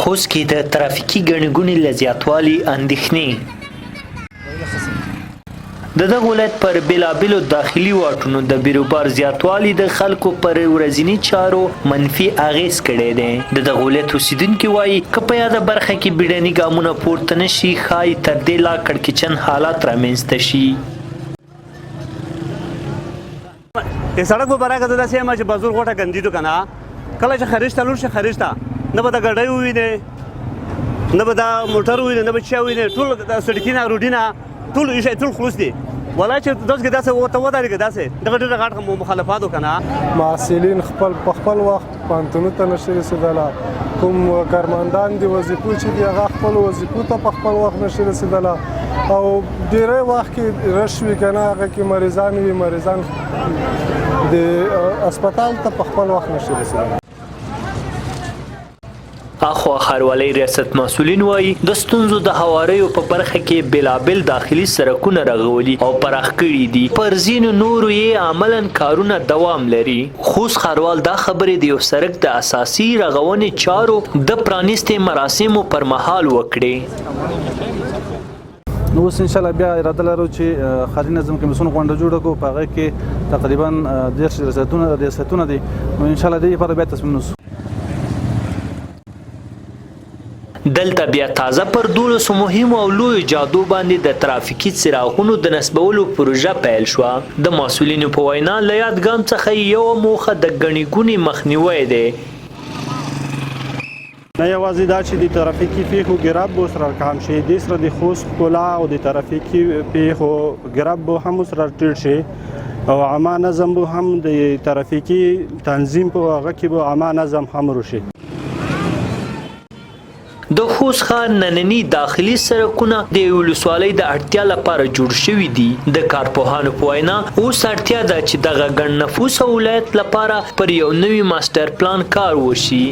خوست کې د ترافیکي ګڼې ګوڼې له زیاتوالي اندېښنې. د دغه ولایت پر بېلابېلو داخلي واټونو د بیروبار زیاتوالي د خلکو پر ورځني چارو منفي اغېز کړی دی. د دغه ولایت اوسېدونکي وایي که په یاده برخه کې بیړني ګامونه پورته نه شي ښایي تر دې لا کړکېچن حالات رامنځته شي. سړک به برعکس داسې یم چې بازور غوټه ګندېدو که نه کله چې خریج ته لوړ شي خریج ته نه به د ګاډۍ ووینې نه به دا موټر ووینې نه به چا ووینې ټول د سړکي نه روډي نه ټول ایښی ټول خلوص دي والله چې داسې کې داسې ورته ودرېږه داسې دغه ډېره غټ مخالفات وکړه نه محصلین په خپل وخت پوهنتونو ته نشي رسېدلی کوم کارمندان دي وظیفو چې دي هغه خپلو وظیفو ته په خپل وخت نشي رسېدلی او ډېری وخت کې رش وي که نه هغه کې مریضان وي مریضان د هسپتال ته په خپل وخت نشي رسېدلی. اخوا ښاروالۍ ریاست مسؤلین وایي د ستونزو د هواریو په برخه کې بېلابېل داخلي سړکونه رغولي او پراخ کړي دي. پر ځینو نورو یې عملاً کارونه دوام لري. خوست ښاروال دا خبرې د یو سړک د اساسي رغونې چارو د پرانیستې مراسمو پر مهال وکړې. نو اوس انشاءالله بیا اراده لرو چې ښاري نظم کمیسیون غونډه جوړه کړو په هغه کې تقریبا 10 ریاستونه دي نو انشاءالله دې لپاره بیا تصمیم نیسو. دلته بیا تازه پر 12 مهمو او لویو جادو باندې د ترافیکي څراغونو د نصبولو پروژه پیل شوه. د مسؤلینو په وینا له یاد ګام څخه یوه موخه د ګڼې ګوڼې مخنیوی دی. نه یوازې دا چې د ترافیکي پیښو ګراب به سره کم شي دې سره د خوست ښکلا او د ترافیکي پیښو ګراب به هم سره ټیټ شي او عامه نظم به هم د ترافیکي تنظیم په هغه کې به عامه نظم هم وشي. د خوست ښار ننني داخلي سړکونه د ولسوالۍ د اړتیا لپاره جوړ شوي دي. د کارپوهانو په وینا اوس اړتیا ده چې دغه ګڼ نفوسه ولایت لپاره پر یو نوي ماسټر پلان کار وشي.